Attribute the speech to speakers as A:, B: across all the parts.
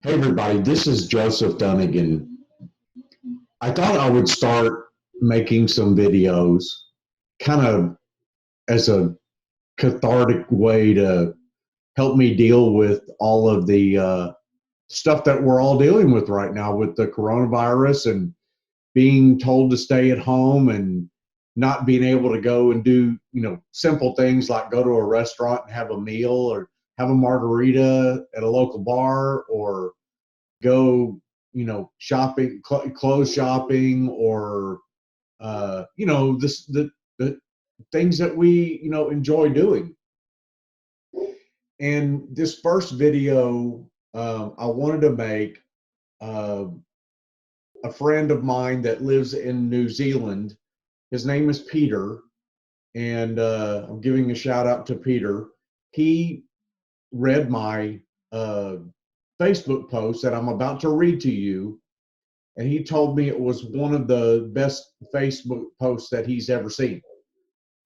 A: Hey everybody, this is Joseph Dunnigan. I thought I would start making some videos kind of as a cathartic way to help me deal with all of the stuff that we're all dealing with right now with the coronavirus and being told to stay at home and not being able to go and do, simple things like go to a restaurant and have a meal or have a margarita at a local bar or go, shopping, clothes shopping, or the things that we enjoy doing. And this first video I wanted to make, uh, a friend of mine that lives in New Zealand. His name is Peter, and I'm giving a shout out to Peter. He read my uh, Facebook post that I'm about to read to you, and he told me it was one of the best Facebook posts that he's ever seen,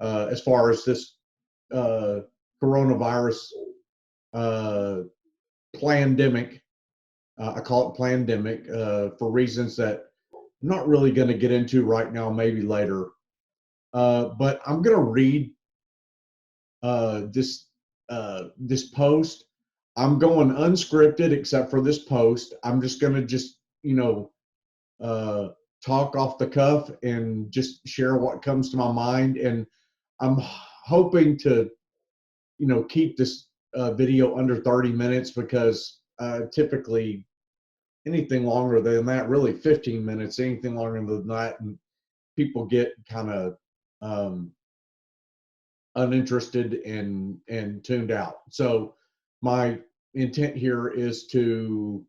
A: as far as this uh, coronavirus uh, pandemic. I call it pandemic for reasons that I'm not really going to get into right now, maybe later. But I'm going to read this post. I'm going unscripted except for this post. I'm just going to uh, talk off the cuff and just share what comes to my mind. And I'm hoping to, keep this video under 30 minutes because typically anything longer than that, really 15 minutes, anything longer than that, and people get kind of uninterested and tuned out. So my intent here is to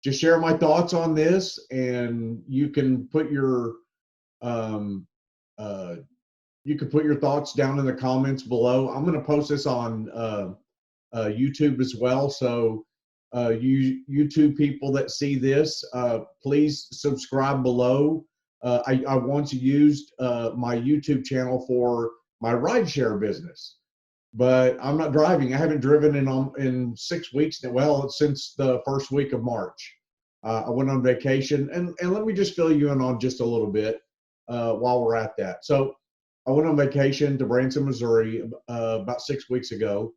A: just share my thoughts on this, and you can put your um, uh, thoughts down in the comments below. I'm going to post this on YouTube as well. So you YouTube people that see this, please subscribe below. I once used my YouTube channel for my rideshare business, but I'm not driving. I haven't driven in 6 weeks now. Well, since the first week of March. I went on vacation, and let me just fill you in on just a little bit while we're at that. So I went on vacation to Branson, Missouri, about 6 weeks ago.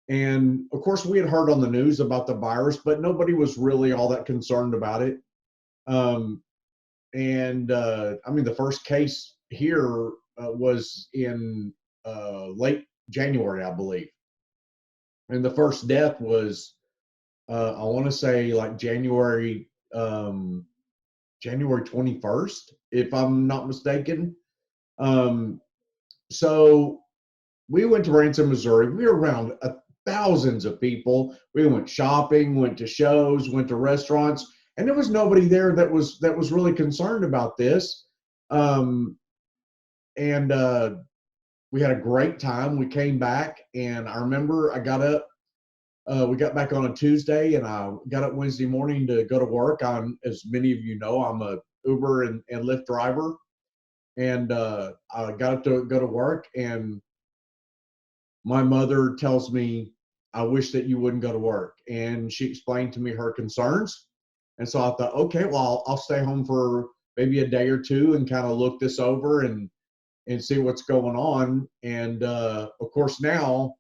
A: And of course, we had heard on the news about the virus, but nobody was really all that concerned about it. I mean, the first case here was in late January, I believe. And the first death was, I want to say, like January 21st, if I'm not mistaken. So we went to Branson, Missouri. We were around thousands of people. We went shopping, went to shows, went to restaurants, and there was nobody there that was really concerned about this. Um, and We had a great time. We came back, and I remember I got up. We got back on a Tuesday, and I got up Wednesday morning to go to work. As many of you know, I'm a Uber and Lyft driver, and I got up to go to work, and my mother tells me, I wish that you wouldn't go to work. And she explained to me her concerns. And so I thought, okay, well, I'll stay home for maybe a day or two and kind of look this over and see what's going on. And of course, now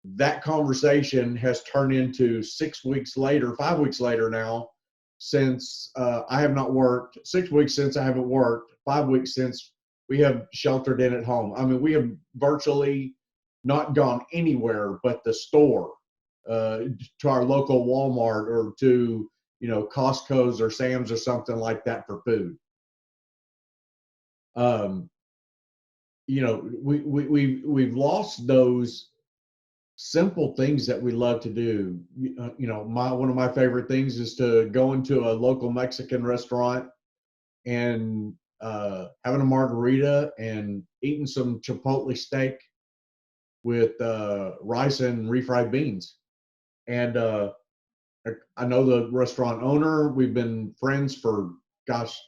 A: that conversation has turned into 6 weeks later, 5 weeks later now, since I have not worked, 6 weeks since I haven't worked, 5 weeks since we have sheltered in at home. I mean, we have virtually not gone anywhere but the store, to our local Walmart or to, Costco's or Sam's or something like that for food. Um, we've lost those simple things that we love to do. One of my favorite things is to go into a local Mexican restaurant and having a margarita and eating some chipotle steak with rice and refried beans. And I know the restaurant owner. We've been friends for, gosh,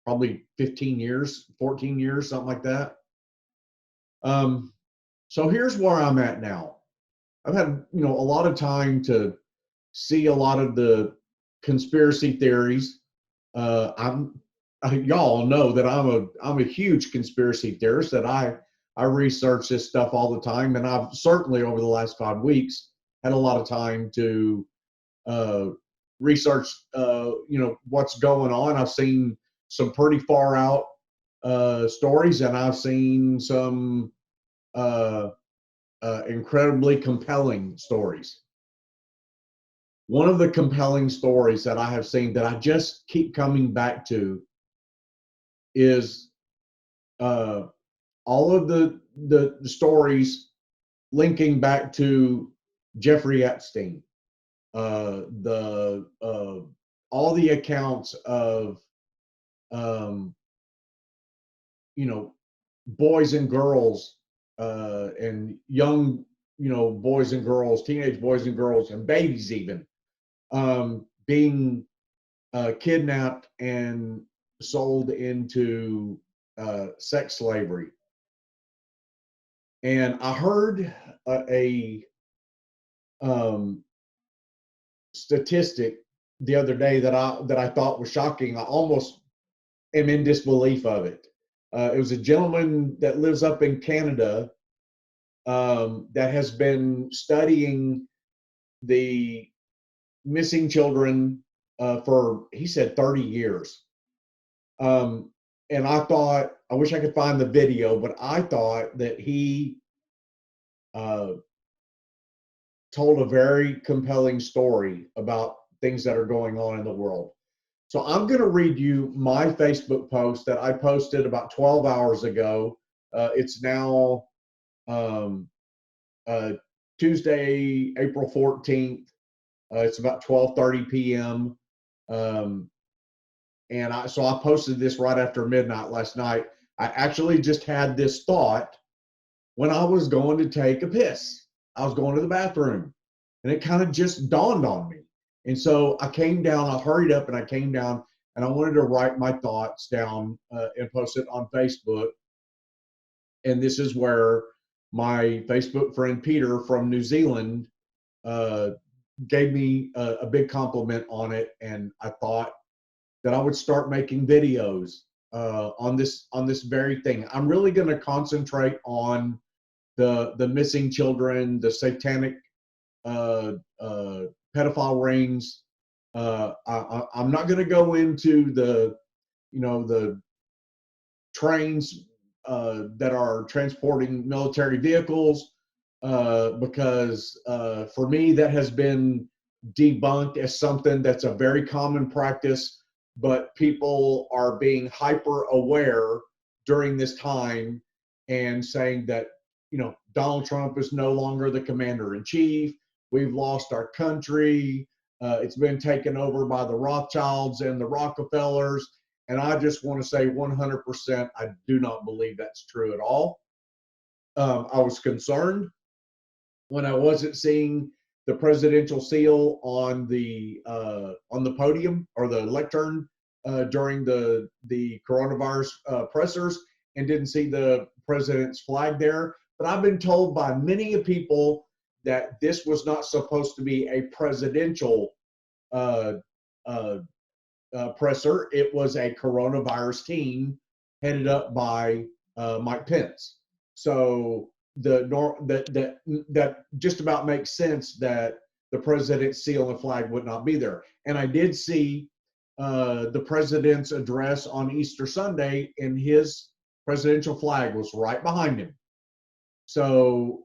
A: probably 15 years, 14 years, something like that. So here's where I'm at now. I've had, a lot of time to see a lot of the conspiracy theories. Y'all know that I'm a huge conspiracy theorist. That I research this stuff all the time, and I've certainly over the last 5 weeks had a lot of time to uh, research, what's going on. I've seen some pretty far out stories, and I've seen some uh, incredibly compelling stories. One of the compelling stories that I have seen that I just keep coming back to is uh, all of the stories linking back to Jeffrey Epstein, the all the accounts of um, boys and girls and young boys and girls, teenage boys and girls, and babies even being kidnapped and sold into sex slavery. And I heard a um, statistic the other day that I thought was shocking. I almost am in disbelief of it. It was a gentleman that lives up in Canada that has been studying the missing children for, he said, 30 years. And I thought, I wish I could find the video, but I thought that he uh, told a very compelling story about things that are going on in the world. So I'm going to read you my Facebook post that I posted about 12 hours ago. It's now um, uh, Tuesday, April 14th. It's about 12:30 p.m. Um, and I posted this right after midnight last night. I actually just had this thought when I was going to take a piss. I was going to the bathroom, and it kind of just dawned on me. And so I came down. I hurried up and I came down, and I wanted to write my thoughts down and post it on Facebook. And this is where my Facebook friend Peter from New Zealand uh, gave me a big compliment on it, and I thought that I would start making videos on this very thing. I'm really going to concentrate on the missing children, the uh, uh, pedophile rings. I'm not going to go into the trains that are transporting military vehicles because for me that has been debunked as something that's a very common practice, but people are being hyper aware during this time and saying that Donald Trump is no longer the commander in chief. We've lost our country. It's been taken over by the Rothschilds and the Rockefellers. And I just want to say 100%, I do not believe that's true at all. I was concerned when I wasn't seeing the presidential seal on the podium or the lectern during the coronavirus pressers, and didn't see the president's flag there. But I've been told by many people that this was not supposed to be a presidential uh, uh, presser. It was a coronavirus team headed up by Mike Pence. So that just about makes sense that the president's seal and flag would not be there. And I did see the president's address on Easter Sunday, and his presidential flag was right behind him. So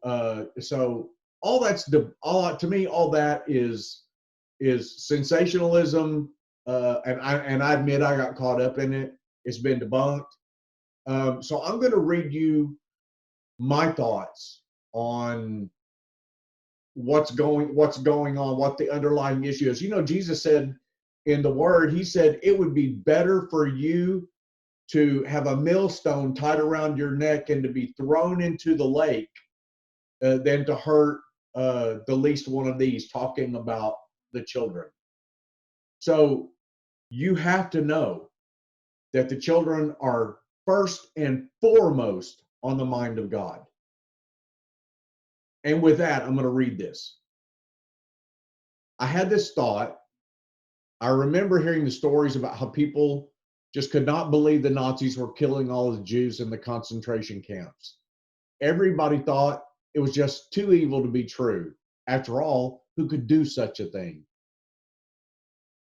A: all that's all to me. All that is sensationalism, and I admit I got caught up in it. It's been debunked. So I'm going to read you my thoughts on what's going on, what the underlying issue is. Jesus said in the Word, He said it would be better for you to have a millstone tied around your neck and to be thrown into the lake than to hurt the least one of these, talking about the children. So you have to know that the children are first and foremost on the mind of God. And with that, I'm going to read this. I had this thought. I remember hearing the stories about how people just could not believe the Nazis were killing all of the Jews in the concentration camps. Everybody thought it was just too evil to be true. After all, who could do such a thing?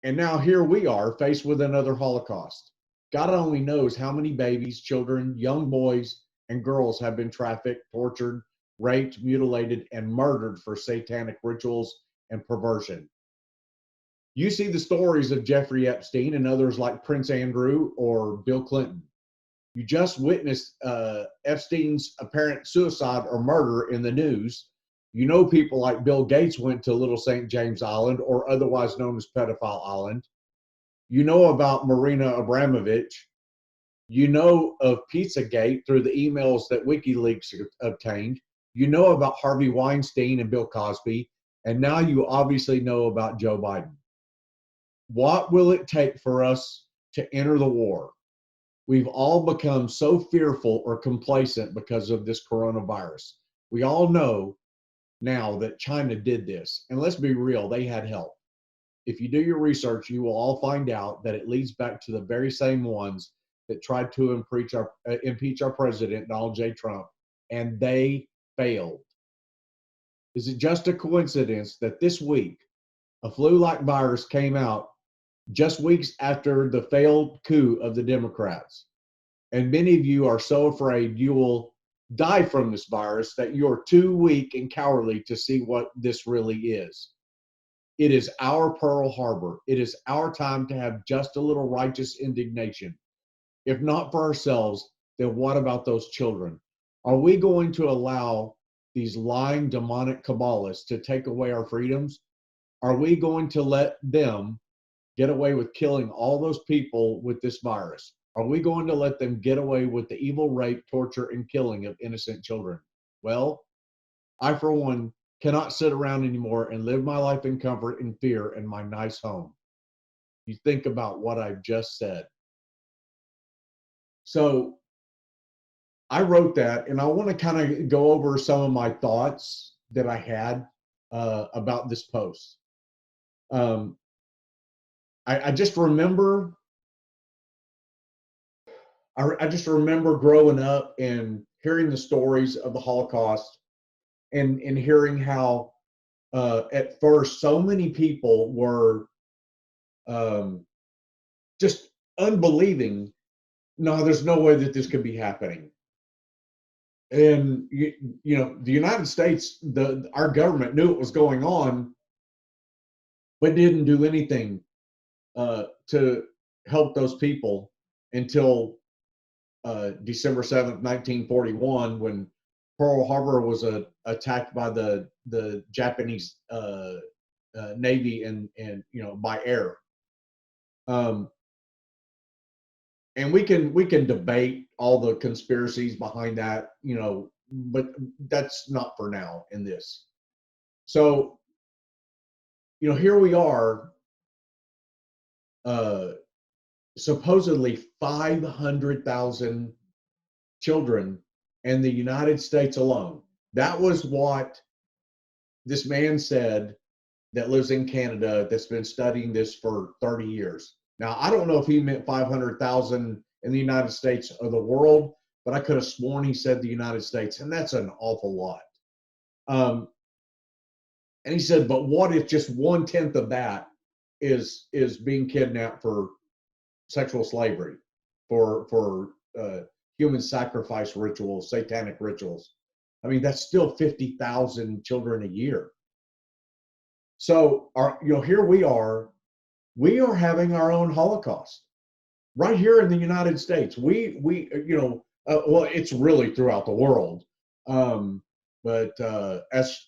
A: And now here we are faced with another Holocaust. God only knows how many babies, children, young boys, and girls have been trafficked, tortured, raped, mutilated, and murdered for satanic rituals and perversion. You see the stories of Jeffrey Epstein and others like Prince Andrew or Bill Clinton. You just witnessed Epstein's apparent suicide or murder in the news. You know people like Bill Gates went to Little St. James Island, or otherwise known as Pedophile Island. You know about Marina Abramovich. You know of Pizzagate through the emails that WikiLeaks obtained. You know about Harvey Weinstein and Bill Cosby. And now you obviously know about Joe Biden. What will it take for us to enter the war? We've all become so fearful or complacent because of this coronavirus. We all know now that China did this. And let's be real, they had help. If you do your research, you will all find out that it leads back to the very same ones that tried to impeach our president, Donald J. Trump, and they failed. Is it just a coincidence that this week a flu-like virus came out just weeks after the failed coup of the Democrats? And many of you are so afraid you will die from this virus that you're too weak and cowardly to see what this really is. It is our Pearl Harbor. It is our time to have just a little righteous indignation. If not for ourselves, then what about those children? Are we going to allow these lying demonic Kabbalists to take away our freedoms? Are we going to let them get away with killing all those people with this virus? Are we going to let them get away with the evil rape, torture, and killing of innocent children? Well, I, for one, cannot sit around anymore and live my life in comfort and fear in my nice home. You think about what I've just said. So I wrote that, and I want to kind of go over some of my thoughts that I had about this post. I just remember, I just remember growing up and hearing the stories of the Holocaust, and hearing how at first so many people were just unbelieving. No, there's no way that this could be happening. And you know, the United States, our government knew it was going on, but didn't do anything to help those people until December 7th, 1941, when Pearl Harbor was attacked by the Japanese Navy and you know, by air. And we can debate all the conspiracies behind that, you know, but that's not for now in this. So, you know, here we are, supposedly 500,000 children in the United States alone. That was what this man said that lives in Canada, that's been studying this for 30 years. Now, I don't know if he meant 500,000 in the United States or the world, but I could have sworn he said the United States, and that's an awful lot. And he said, but what if just 1/10 of that is being kidnapped for sexual slavery, for human sacrifice rituals, satanic rituals? I mean, that's still 50,000 children a year. So, you know, here we are having our own Holocaust right here in the United States. We you know, well, it's really throughout the world, but as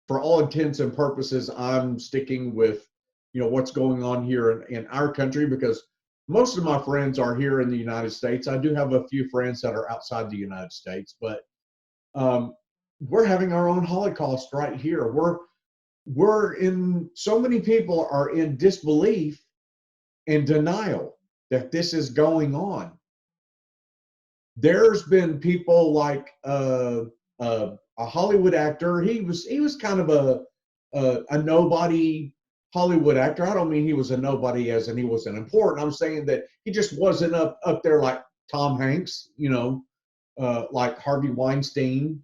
A: for all intents and purposes, I'm sticking with, you know, what's going on here in our country, because most of my friends are here in the United States. I do have a few friends that are outside the United States, but we're having our own Holocaust right here. So many people are in disbelief and denial that this is going on. There's been people like a Hollywood actor. He was kind of a nobody Hollywood actor. I don't mean he was a nobody as in he wasn't important. I'm saying that he just wasn't up there like Tom Hanks, like Harvey Weinstein.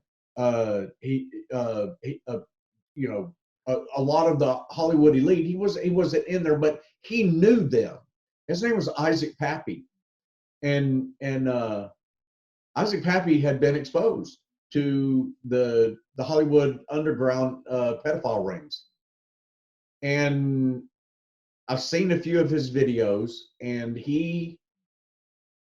A: You know, a lot of the Hollywood elite. He wasn't in there, but he knew them. His name was Isaac Pappy, and Isaac Pappy had been exposed to the Hollywood underground pedophile rings, and I've seen a few of his videos, and he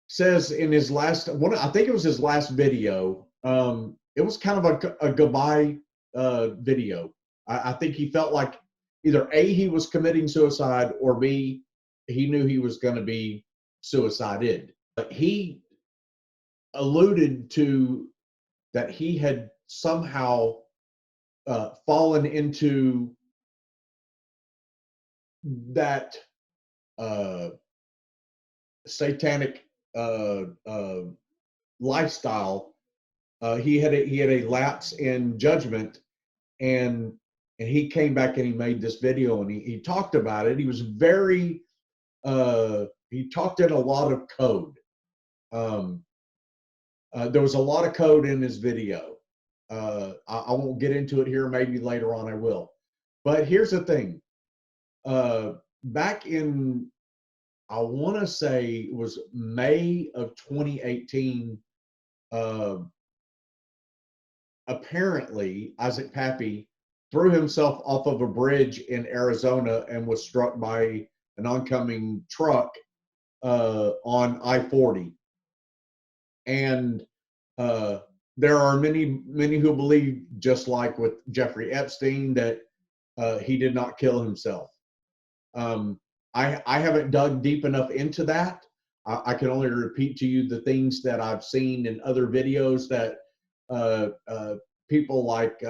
A: says in his last one, I think it was his last video. It was kind of a goodbye video. I think he felt like either A, he was committing suicide, or B, he knew he was going to be suicided. But he alluded to that he had somehow fallen into that satanic lifestyle. He had a lapse in judgment, and he came back and he made this video, and he talked about it. He was very he talked in a lot of code. There was a lot of code in his video. I won't get into it here. Maybe later on I will. But here's the thing. Back in, I want to say it was May of 2018, apparently Isaac Pappy threw himself off of a bridge in Arizona and was struck by an oncoming truck on I-40. And there are many who believe, just like with Jeffrey Epstein, that he did not kill himself. I haven't dug deep enough into that. I can only repeat to you the things that I've seen in other videos that people like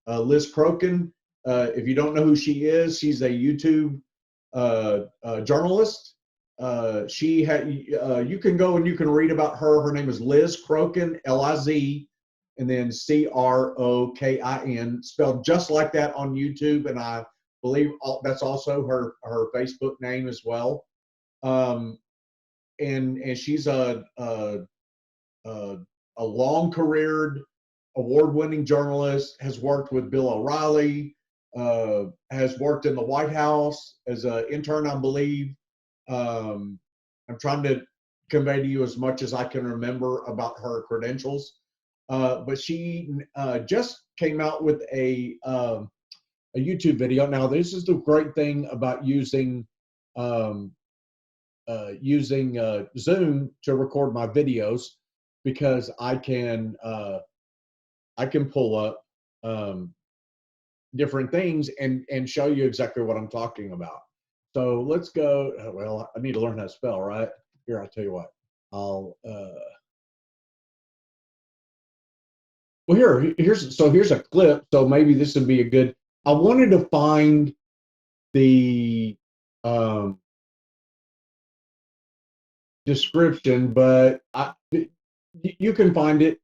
A: Liz Crokin. If you don't know who she is, she's a YouTube journalist. She had you can go and you can read about her. Her name is Liz Crokin, Liz, and then Crokin, spelled just like that on YouTube, and I believe that's also her Facebook name as well. And she's a long-careered, award-winning journalist. Has worked with Bill O'Reilly. Has worked in the White House as an intern, I believe. I'm trying to convey to you as much as I can remember about her credentials. But she just came out with a YouTube video. Now, this is the great thing about using Zoom to record my videos, because I can pull up different things and show you exactly what I'm talking about. So let's go. Well, I need to learn how to spell, right? Here, I'll tell you what. Well, here's a clip. So maybe this would be a good. I wanted to find the description, but you can find it.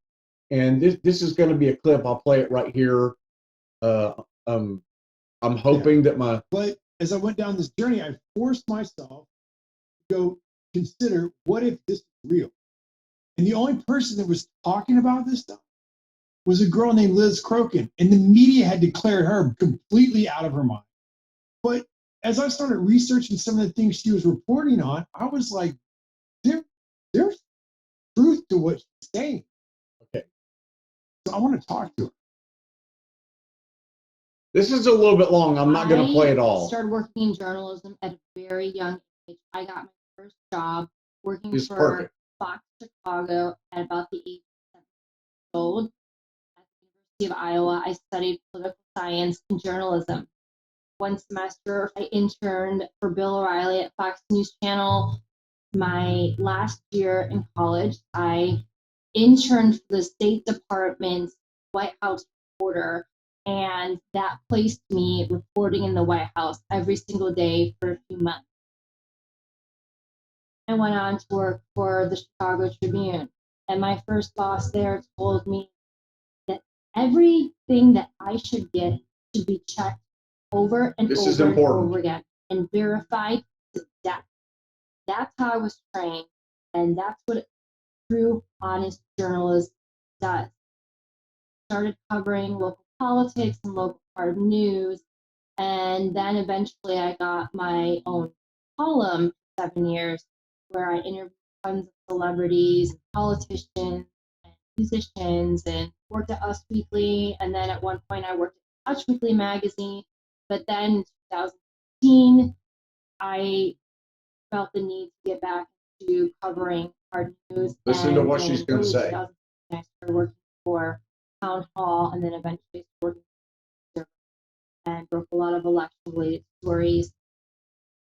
A: And this is going to be a clip. I'll play it right here. I'm hoping that my.
B: But as I went down this journey, I forced myself to go consider, what if this is real? And the only person that was talking about this stuff was a girl named Liz Crokin, and the media had declared her completely out of her mind. But as I started researching some of the things she was reporting on, I was like, there's truth to what she's saying.
A: Okay.
B: So I want to talk to her.
A: This is a little bit long. I'm not going to play it all.
C: I started working in journalism at a very young age. I got my first job working for Fox Chicago at about the age of 7 years old. At the University of Iowa, I studied political science and journalism. One semester, I interned for Bill O'Reilly at Fox News Channel. My last year in college, I interned for the State Department's White House reporter, and that placed me reporting in the White House every single day for a few months. I went on to work for the Chicago Tribune, and my first boss there told me that everything that I should get should be checked over and
A: This is
C: over and
A: important.
C: over again and verified to death. That's how I was trained, and that's what true, honest journalism does. Started covering local politics and local hard news, and then eventually I got my own column for 7 years where I interviewed tons of celebrities, politicians, and musicians, and worked at Us Weekly. And then at one point I worked at Touch Weekly magazine. But then in 2015, I felt the need to get back to covering hard news.
A: Listen to what she's going to say.
C: I started working for Town Hall, and then eventually working and broke a lot of election-related stories.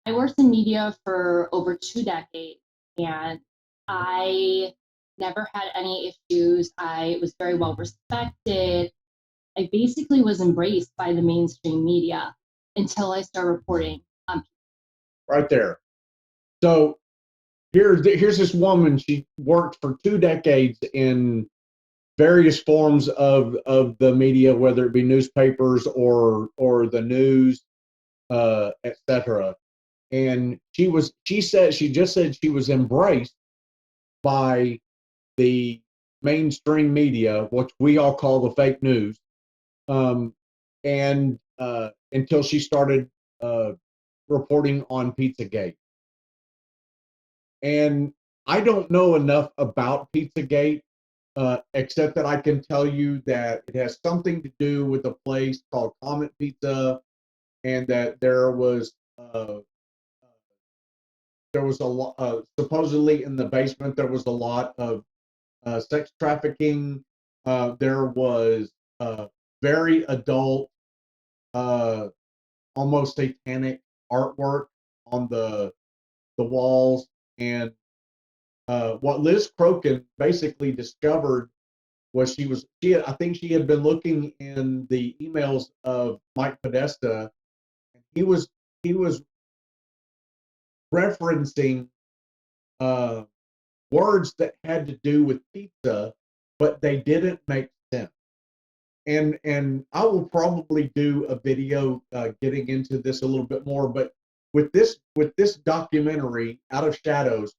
C: I worked in media for over 2 decades, and I never had any issues. I was very well respected. I basically was embraced by the mainstream media until I started reporting on people.
A: Right there. So here's this woman. She worked for 2 decades in various forms of the media, whether it be newspapers or the news, etc. And she just said she was embraced by the mainstream media, which we all call the fake news, and until she started reporting on Pizzagate. And I don't know enough about Pizzagate, except that I can tell you that it has something to do with a place called Comet Pizza, and that there was a lot, supposedly in the basement, there was a lot of sex trafficking. There was very adult, almost satanic artwork on the walls. And what Liz Crokin basically discovered was I think she had been looking in the emails of Mike Podesta, and he was referencing words that had to do with pizza, but they didn't make sense. And I will probably do a video getting into this a little bit more. But with this documentary, Out of Shadows,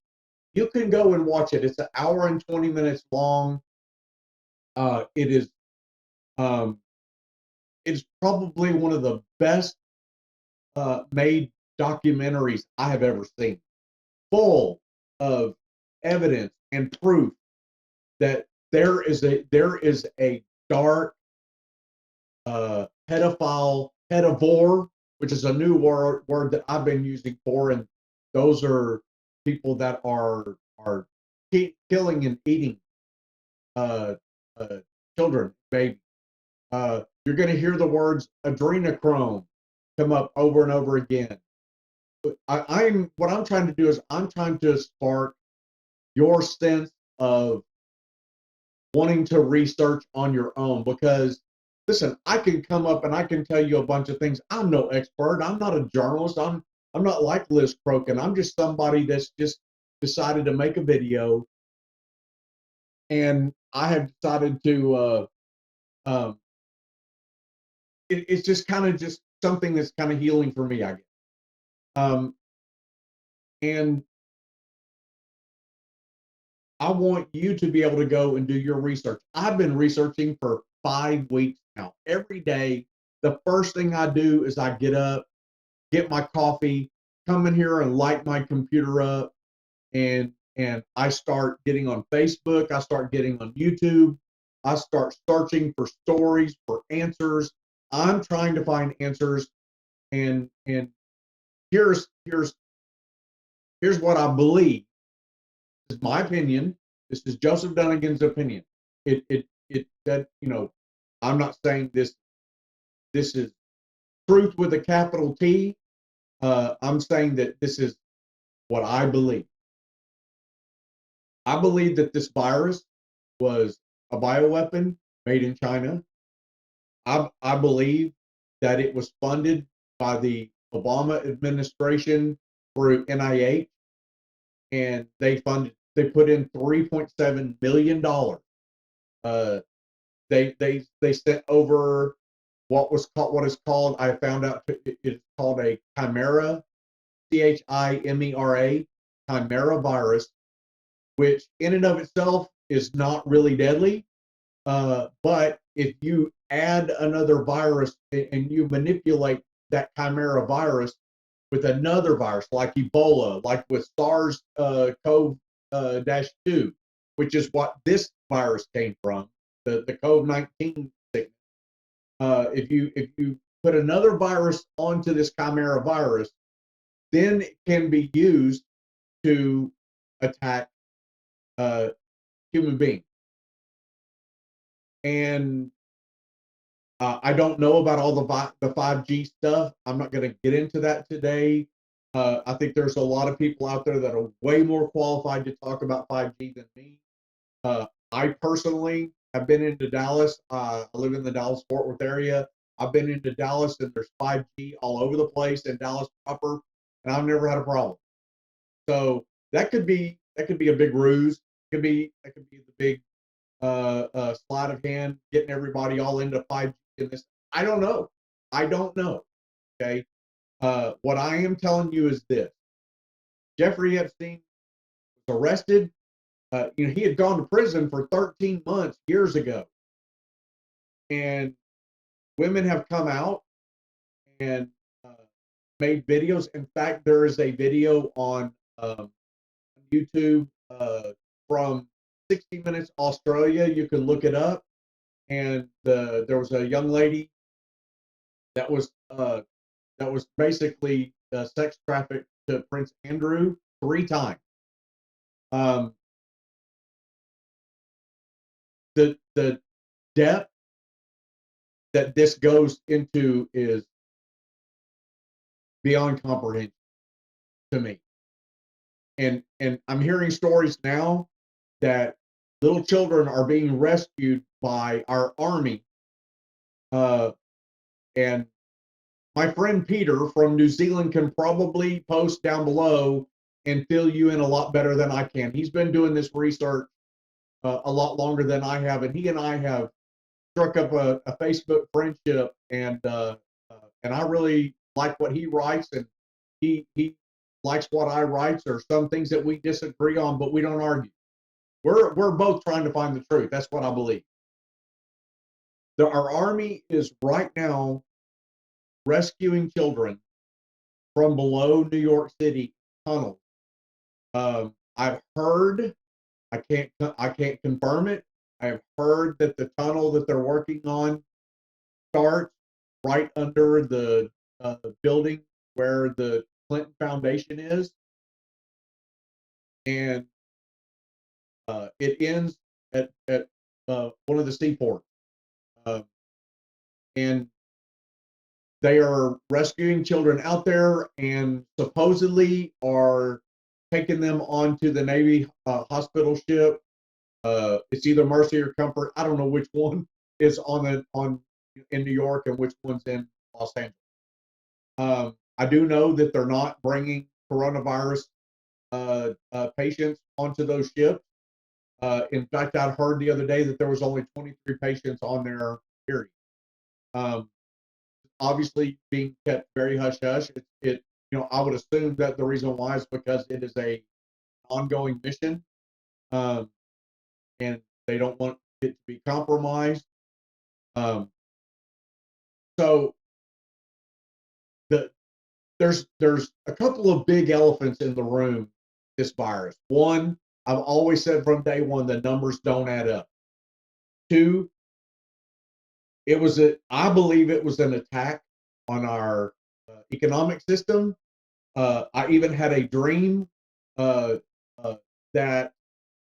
A: you can go and watch it. It's an hour and 20 minutes long. It is it's probably one of the best made documentaries I have ever seen, full of evidence and proof that there is a dark pedivore, which is a new word that I've been using for, and those are people that are killing and eating children, babies. You're going to hear the words adrenochrome come up over and over again. What I'm trying to do is I'm trying to spark your sense of wanting to research on your own, because listen, I can come up and I can tell you a bunch of things. I'm no expert. I'm not a journalist. I'm not like Liz Crokin. I'm just somebody that's just decided to make a video, and I have decided to it's just kind of just something that's kind of healing for me, I guess. And I want you to be able to go and do your research. I've been researching for 5 weeks now. Every day, the first thing I do is I get up, get my coffee, come in here and light my computer up, and I start getting on Facebook. I start getting on YouTube. I start searching for stories, for answers. I'm trying to find answers, and here's what I believe. This is my opinion. This is Joseph Dunnigan's opinion. It that, I'm not saying this is truth with a capital T. I'm saying that this is what I believe. I believe that this virus was a bioweapon made in China. I believe that it was funded by the Obama administration through NIH, and they put in $3.7 million. They sent over what is called, I found out it's called a chimera, chimera, chimera virus, which in and of itself is not really deadly. But if you add another virus and you manipulate that chimera virus with another virus like Ebola, like with SARS-CoV-2, which is what this virus came from, the COVID-19 sickness. If you put another virus onto this chimera virus, then it can be used to attack human beings. And I don't know about all the 5G stuff. I'm not going to get into that today. I think there's a lot of people out there that are way more qualified to talk about 5G than me. I personally have been into Dallas. I live in the Dallas-Fort Worth area. I've been into Dallas, and there's 5G all over the place in Dallas proper, and I've never had a problem. So that could be a big ruse. That could be the big sleight of hand, getting everybody all into 5G in this. I don't know. Okay. What I am telling you is this: Jeffrey Epstein was arrested. He had gone to prison for 13 months years ago, and women have come out and made videos. In fact, there is a video on YouTube from 60 Minutes Australia. You can look it up. And there was a young lady that was basically sex trafficked to Prince Andrew 3 times. The depth that this goes into is beyond comprehension to me. And I'm hearing stories now that little children are being rescued by our army. And my friend Peter from New Zealand can probably post down below and fill you in a lot better than I can. He's been doing this research a lot longer than I have, and he and I have struck up a Facebook friendship, and I really like what he writes, and he likes what I write. There's some things that we disagree on, but we don't argue. We're both trying to find the truth. That's what I believe. Our army is right now rescuing children from below New York City tunnels. I've heard, I can't confirm it. I have heard that the tunnel that they're working on starts right under the building where the Clinton Foundation is, and it ends at one of the seaports. And they are rescuing children out there and supposedly are taking them onto the Navy hospital ship. It's either Mercy or Comfort. I don't know which one is in New York and which one's in Los Angeles. I do know that they're not bringing coronavirus patients onto those ships. In fact, I heard the other day that there was only 23 patients on there, period. Obviously being kept very hush hush. I would assume that the reason why is because it is a ongoing mission, and they don't want it to be compromised. So there's a couple of big elephants in the room. This virus. One, I've always said from day one, the numbers don't add up. Two, I believe it was an attack on our economic system. I even had a dream that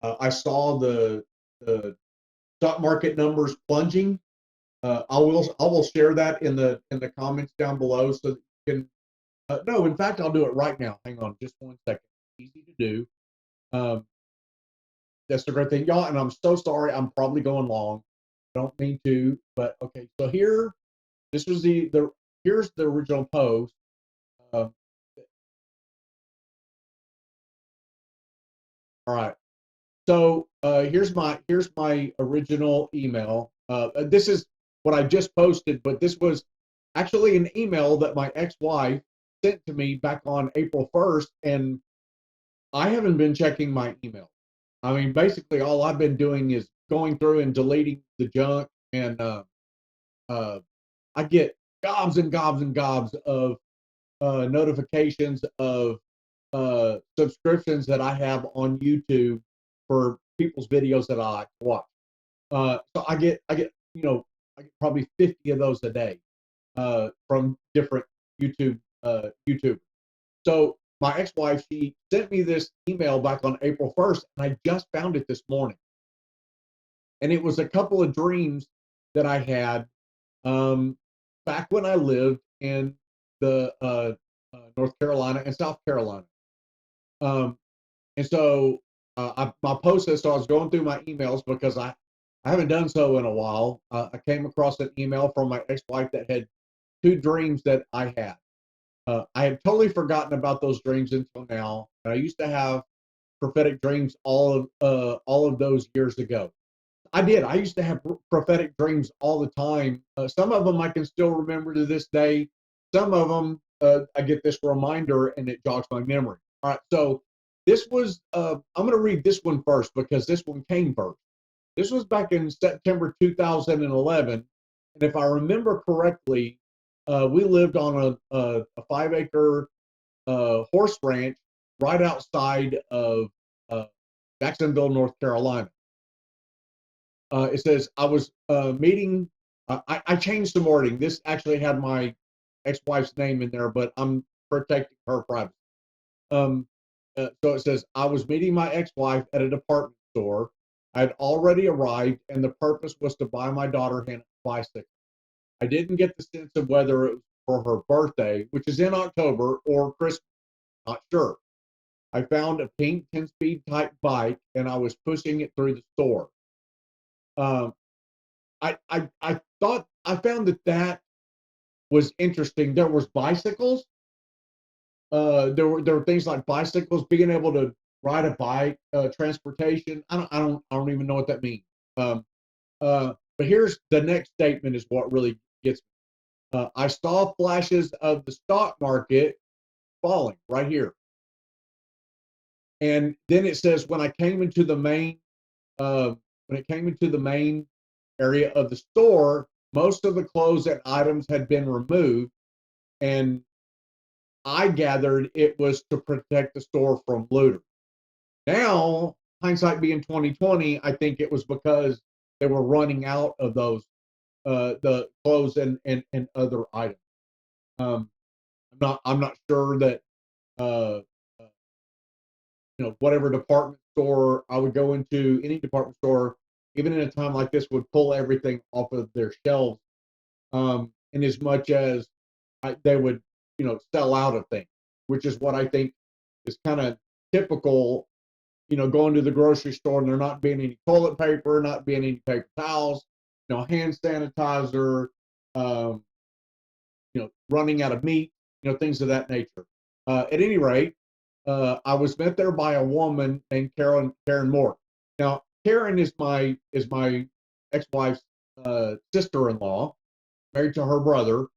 A: I saw the stock market numbers plunging. I will share that in the comments down below so that you can. No, in fact, I'll do it right now. Hang on, just 1 second. Easy to do. That's the great thing, y'all. And I'm so sorry. I'm probably going long. I don't mean to, but okay. So this was here's the original post. All right. So here's my original email. This is what I just posted, but this was actually an email that my ex-wife sent to me back on April 1st, and I haven't been checking my email. I mean, basically, all I've been doing is going through and deleting the junk, and I get gobs and gobs and gobs of notifications of subscriptions that I have on YouTube for people's videos that I like to watch. So I get probably 50 of those a day from different YouTubers. So my ex-wife, she sent me this email back on April 1st, and I just found it this morning. And it was a couple of dreams that I had back when I lived in the North Carolina and South Carolina. And so my post says, so I was going through my emails because I haven't done so in a while. I came across an email from my ex-wife that had two dreams that I had. I had totally forgotten about those dreams until now. And I used to have prophetic dreams all of those years ago. I did. I used to have prophetic dreams all the time. Some of them I can still remember to this day. Some of them I get this reminder and it jogs my memory. All right. So this was, I'm going to read this one first because this one came first. This was back in September 2011. And if I remember correctly, we lived on a 5-acre horse ranch right outside of Jacksonville, North Carolina. It says, I was meeting, I changed some wording. This actually had my ex-wife's name in there, but I'm protecting her privacy. So it says, I was meeting my ex-wife at a department store. I had already arrived, and the purpose was to buy my daughter a bicycle. I didn't get the sense of whether it was for her birthday, which is in October, or Christmas. Not sure. I found a pink 10-speed type bike, and I was pushing it through the store. I thought I found that was interesting. There was bicycles. There were things like bicycles, being able to ride a bike, transportation. I don't even know what that means. But here's the next statement is what really gets me. I saw flashes of the stock market falling right here. And then it says when it came into the main area of the store, most of the clothes and items had been removed, and I gathered it was to protect the store from looters. Now, hindsight being 2020, I think it was because they were running out of those the clothes and other items. I'm not sure that uh, whatever department store I would go into, any department store, even in a time like this, would pull everything off of their shelves. In as much as they would, sell out of things, which is what I think is kind of typical. Going to the grocery store and there not being any toilet paper, not being any paper towels, hand sanitizer, um, running out of meat, things of that nature. At any rate, I was met there by a woman named Karen Moore. Now, Karen is my ex-wife's sister-in-law, married to her brother,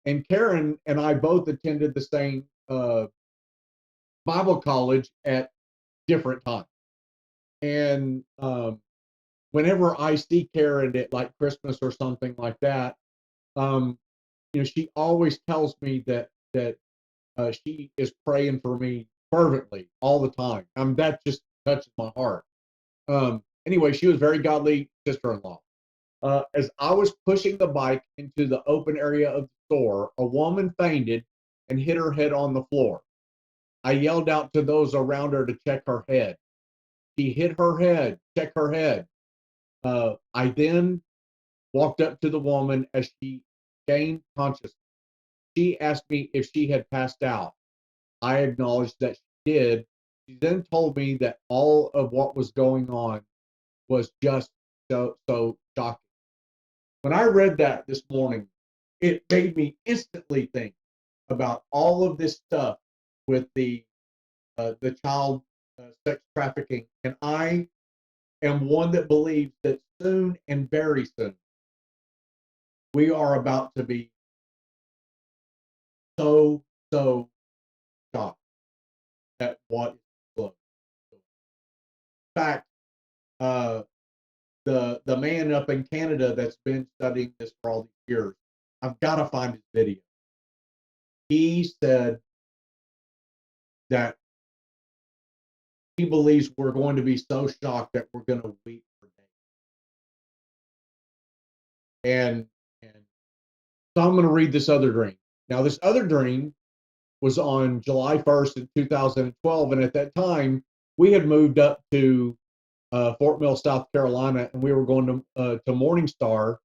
A: and Karen and I both attended the same Bible college at different times. And whenever I see Karen at like Christmas or something like that, she always tells me that she is praying for me fervently all the time. That just touches my heart. Anyway, she was very godly sister-in-law. As I was pushing the bike into the open area of the store, a woman fainted and hit her head on the floor. I yelled out to those around her to check her head. She hit her head, check her head. I then walked up to the woman as she gained consciousness. She asked me if she had passed out. I acknowledged that she did. She then told me that all of what was going on was just so shocking. When I read that this morning, it made me instantly think about all of this stuff with the child sex trafficking, and I am one that believes that soon and very soon we are about to be so shocked at what is close. In fact, uh, the man up in Canada that's been studying this for all these years, I've got to find his video. He said that he believes we're going to be so shocked that we're going to weep for days. And so I'm going to read this other dream. Now, this other dream was on July 1st in 2012, and at that time we had moved up to Fort Mill, South Carolina, and we were going to Morningstar,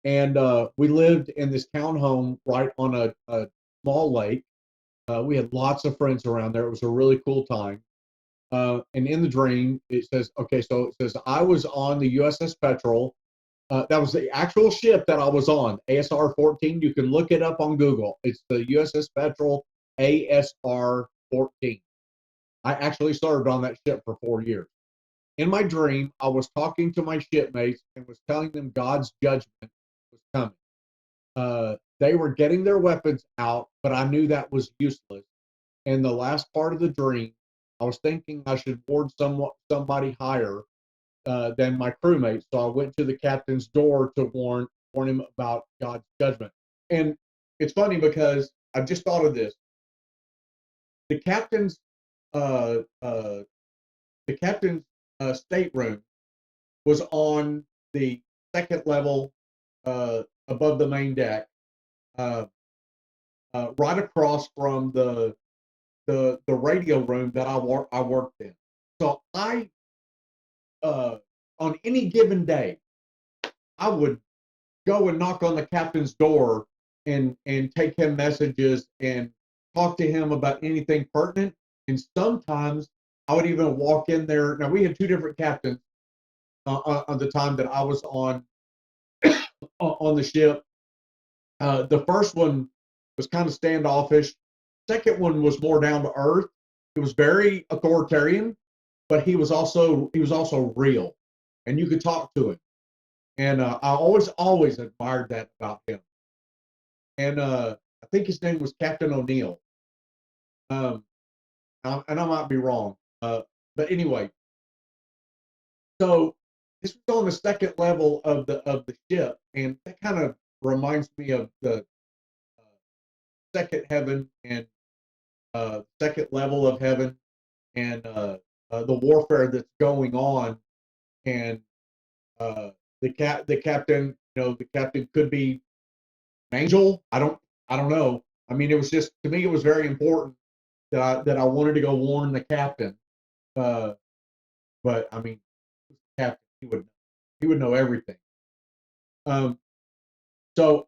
A: and we lived in this townhome right on a small lake. We had lots of friends around there. It was a really cool time. And in the dream, it says, okay, so it says, I was on the USS Petrel. That was the actual ship that I was on, ASR 14. You can look it up on Google. It's the USS Petrel ASR 14. I actually served on that ship for 4 years. In my dream, I was talking to my shipmates and was telling them God's judgment was coming. They were getting their weapons out, but I knew that was useless. And the last part of the dream, I was thinking I should warn somebody higher than my crewmates. So I went to the captain's door to warn him about God's judgment. And it's funny because I just thought of this. The captain's stateroom was on the second level above the main deck, right across from the radio room that I worked in. So I on any given day, I would go and knock on the captain's door and take him messages and talk to him about anything pertinent. And sometimes I would even walk in there. Now we had two different captains on the time that I was on the ship. The first one was kind of standoffish. Second one was more down to earth. He was very authoritarian, but he was also real, and you could talk to him. And I always admired that about him. And I think his name was Captain O'Neill. And I might be wrong, but anyway. So this was on the second level of the ship, and that kind of reminds me of the second heaven and second level of heaven, and the warfare that's going on. And the captain, the captain could be an angel. I don't know. I mean, it was just, to me, it was very important that I wanted to go warn the captain. But I mean, the captain, he would know everything. So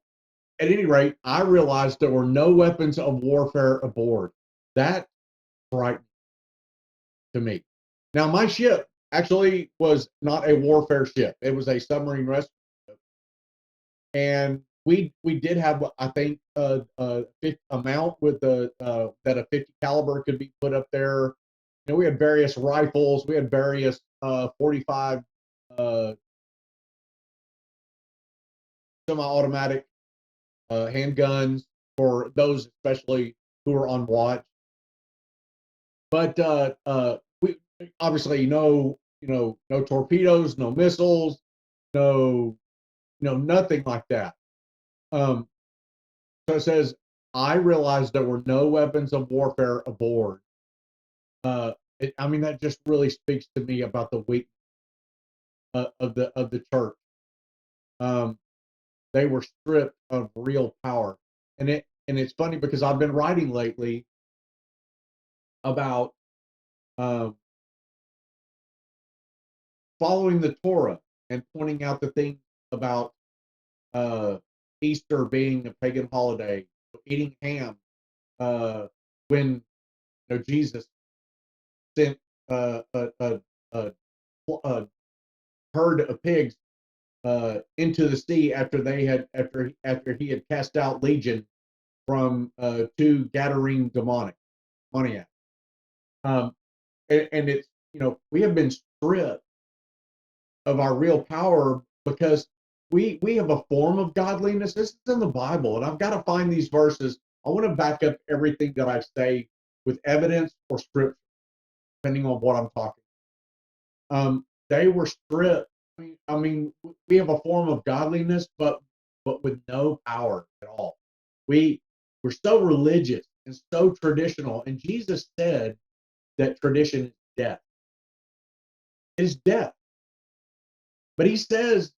A: at any rate, I realized there were no weapons of warfare aboard. That frightened to me. Now, my ship actually was not a warfare ship. It was a submarine rescue ship. And we did have, I think, a mount with that a 50 caliber could be put up there. We had various rifles. We had various 45 semi-automatic handguns for those, especially who were on watch. But we obviously no torpedoes, no missiles, no nothing like that. So it says, I realized there were no weapons of warfare aboard. I mean, that just really speaks to me about the weakness of the church. They were stripped of real power, and it's funny because I've been writing lately about following the Torah and pointing out the things about Easter being a pagan holiday, eating ham, when Jesus sent a herd of pigs into the sea after he had cast out legion from two Gadarene demoniacs. And it's, we have been stripped of our real power because we have a form of godliness. This is in the Bible, and I've got to find these verses. I want to back up everything that I say with evidence or scripture, depending on what I'm talking. They were stripped. I mean, we have a form of godliness, but with no power at all. We're so religious and so traditional, and Jesus said that tradition is death. Is death. But he says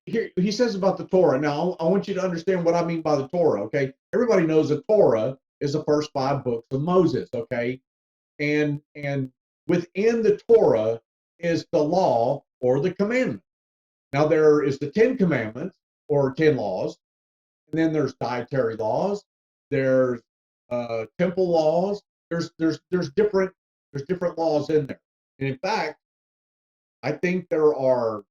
A: here he says about the Torah. Now I want you to understand what I mean by the Torah. Okay, everybody knows the Torah is the first 5 books of Moses. Okay, and within the Torah is the law or the commandment. Now there is the 10 commandments or 10 laws, and then there's dietary laws. There's temple laws. There's different laws in there. And in fact, I think there are.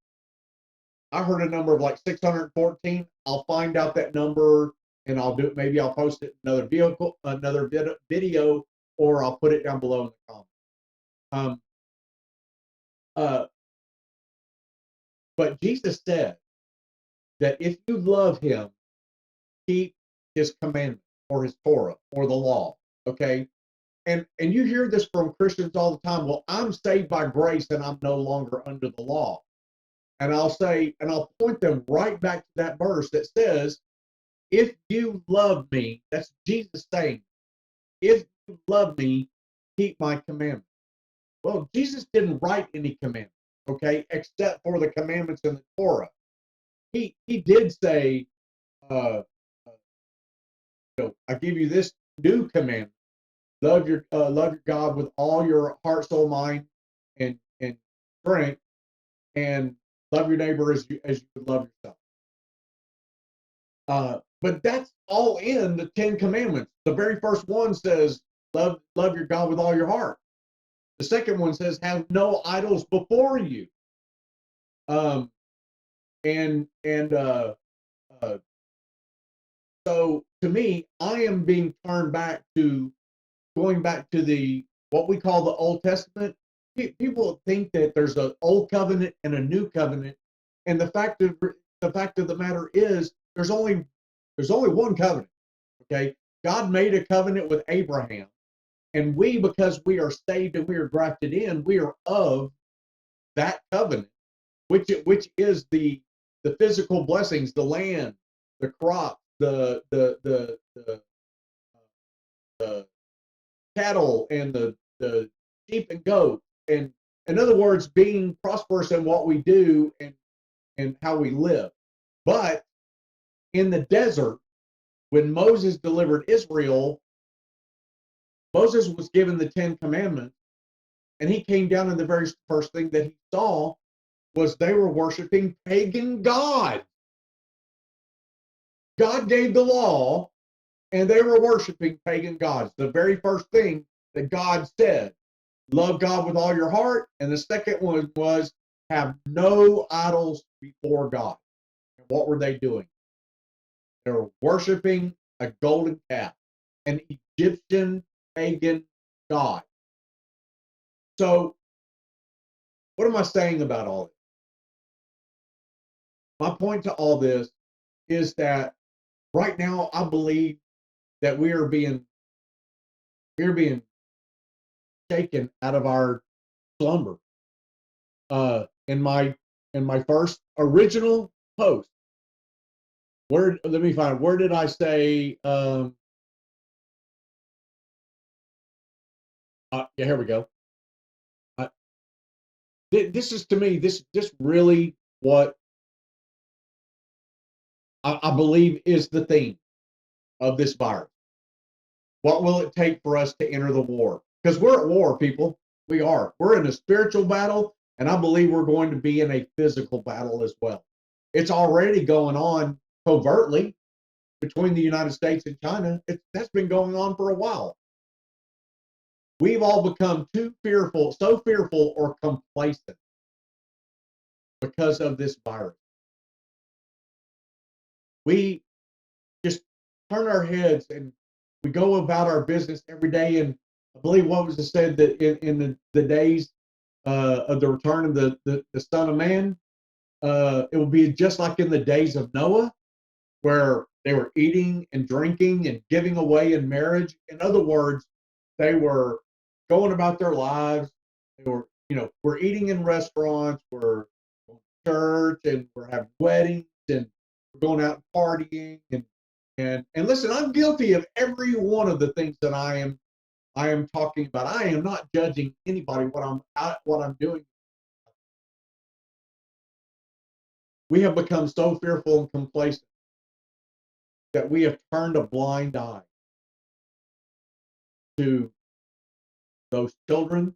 A: I heard a number of like 614. I'll find out that number and I'll do it. Maybe I'll post it in another video, or I'll put it down below in the comments. But Jesus said that if you love him, keep his commandment or his Torah or the law. Okay. And you hear this from Christians all the time. Well, I'm saved by grace and I'm no longer under the law. And I'll say, and I'll point them right back to that verse that says, if you love me, that's Jesus saying, if you love me, keep my commandments. Well, Jesus didn't write any commandments, okay, except for the commandments in the Torah. He did say, I give you this new commandment: love your God with all your heart, soul, mind, and strength, and love your neighbor as you would love yourself. But that's all in the 10 commandments. The very first one says, love your God with all your heart. The second one says, have no idols before you. So to me, I am being going back to what we call the Old Testament. People think that there's an old covenant and a new covenant, and the fact of the matter is there's only one covenant. Okay, God made a covenant with Abraham, and we, because we are saved and we are grafted in, we are of that covenant, which is the physical blessings, the land, the crop, the cattle, and the sheep and goat. And in other words, being prosperous in what we do and how we live. But in the desert, when Moses delivered Israel, Moses was given the 10 commandments, and he came down, and the very first thing that he saw was they were worshiping pagan gods. God gave the law, and they were worshiping pagan gods. The very first thing that God said, love God with all your heart. And the second one was, have no idols before God. And what were they doing? They were worshiping a golden calf, an Egyptian pagan god. So, what am I saying about all this? My point to all this is that right now I believe that we are being shaken out of our slumber. In my first original post, where did I say? Yeah, here we go. This is, to me, this really what I believe is the theme of this virus. What will it take for us to enter the war? Because we're at war, people. We are. We're in a spiritual battle, and I believe we're going to be in a physical battle as well. It's already going on covertly between the United States and China. That's been going on for a while. We've all become so fearful or complacent because of this virus. We just turn our heads and we go about our business every day. And I believe what was said that in the days of the return of the Son of Man, it will be just like in the days of Noah, where they were eating and drinking and giving away in marriage. In other words, they were going about their lives. They were, we're eating in restaurants, we're going to church, and we're having weddings, and we're going out and partying. And listen, I'm guilty of every one of the things that I am talking about. I am not judging anybody what I'm doing. We have become so fearful and complacent that we have turned a blind eye to those children.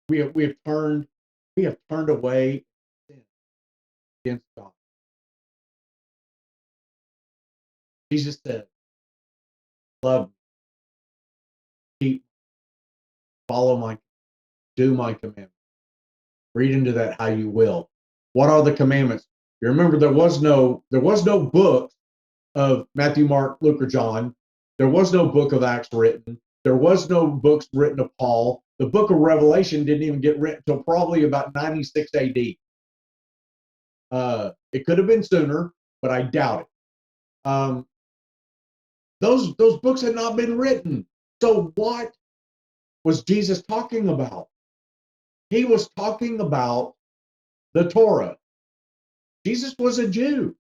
A: We have turned away against God. Jesus said, "Love me, keep, do my commandments." Read into that how you will. What are the commandments? You remember there was no book of Matthew, Mark, Luke, or John. There was no book of Acts written. There was no books written of Paul. The book of Revelation didn't even get written until probably about 96 AD. It could have been sooner, but I doubt it. Those books had not been written. So what was Jesus talking about? He was talking about the Torah. Jesus was a Jew.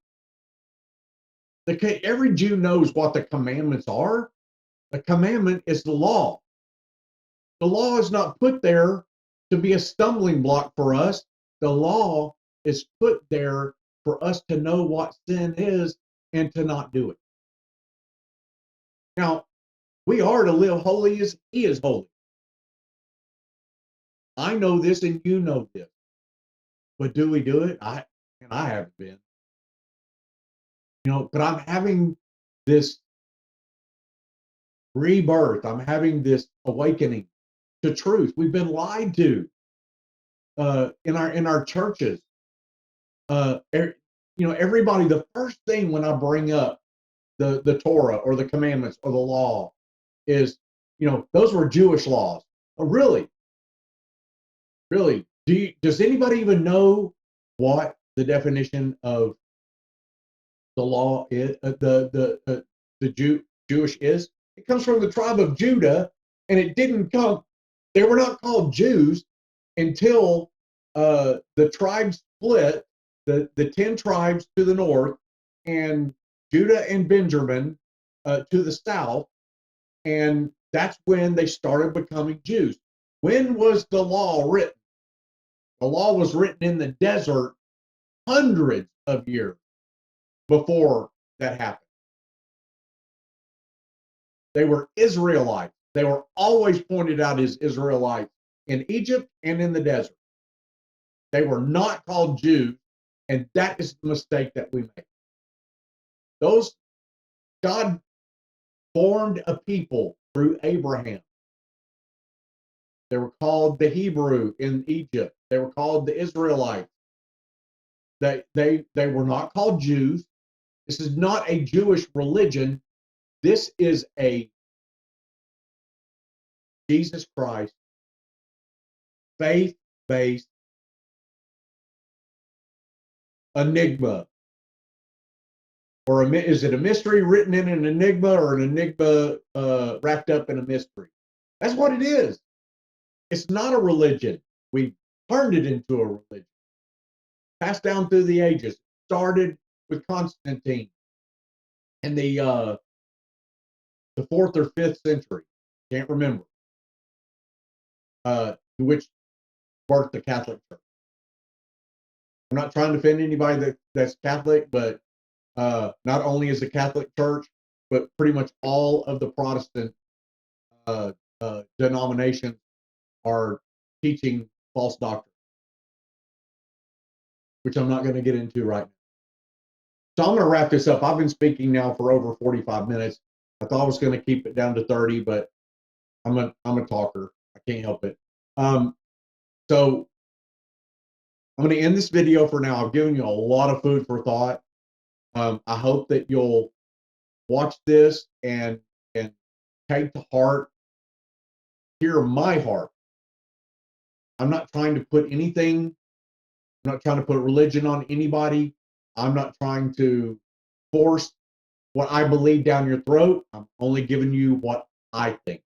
A: Every Jew knows what the commandments are. The commandment is the law. The law is not put there to be a stumbling block for us. The law is put there for us to know what sin is and to not do it. Now, we are to live holy as He is holy. I know this and you know this. But do we do it? I haven't been. But I'm having this rebirth. I'm having this awakening to truth. We've been lied to in our churches. Everybody, the first thing when I bring up the Torah or the commandments or the law is, those were Jewish laws. Oh, really? Really? Does anybody even know what the definition of the law is? Jewish is? It comes from the tribe of Judah, and it didn't come. They were not called Jews until the tribes split. The 10 tribes to the north, and Judah and Benjamin to the south, and that's when they started becoming Jews. When was the law written? The law was written in the desert hundreds of years before that happened. They were Israelites. They were always pointed out as Israelites in Egypt and in the desert. They were not called Jews, and that is the mistake that we make. God formed a people through Abraham. They were called the Hebrew in Egypt. They were called the Israelites. They were not called Jews. This is not a Jewish religion. This is a Jesus Christ faith-based enigma. Or is it a mystery written in an enigma, or an enigma wrapped up in a mystery? That's what it is. It's not a religion. We turned it into a religion. Passed down through the ages. Started with Constantine in the 4th or 5th century. Can't remember. Which birthed the Catholic Church. I'm not trying to offend anybody that's Catholic, but not only is the Catholic Church, but pretty much all of the Protestant denominations are teaching false doctrine, which I'm not going to get into right now. So I'm going to wrap this up. I've been speaking now for over 45 minutes. I thought I was going to keep it down to 30, but I'm a talker. I can't help it. So I'm going to end this video for now. I've given you a lot of food for thought. I hope that you'll watch this and take to heart, hear my heart, I'm not trying to put anything, I'm not trying to put religion on anybody. I'm not trying to force what I believe down your throat. I'm only giving you what I think,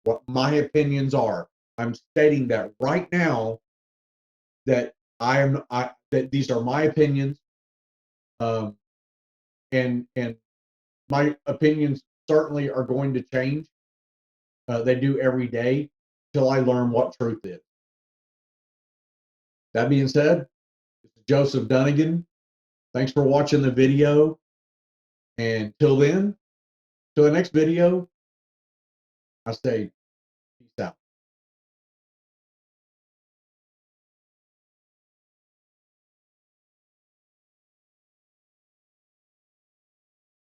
A: what my opinions are. I'm stating that right now that that these are my opinions, and my opinions certainly are going to change. They do every day till I learn what truth is. That being said, this is Joseph Dunnigan. Thanks for watching the video. And till then, till the next video, I say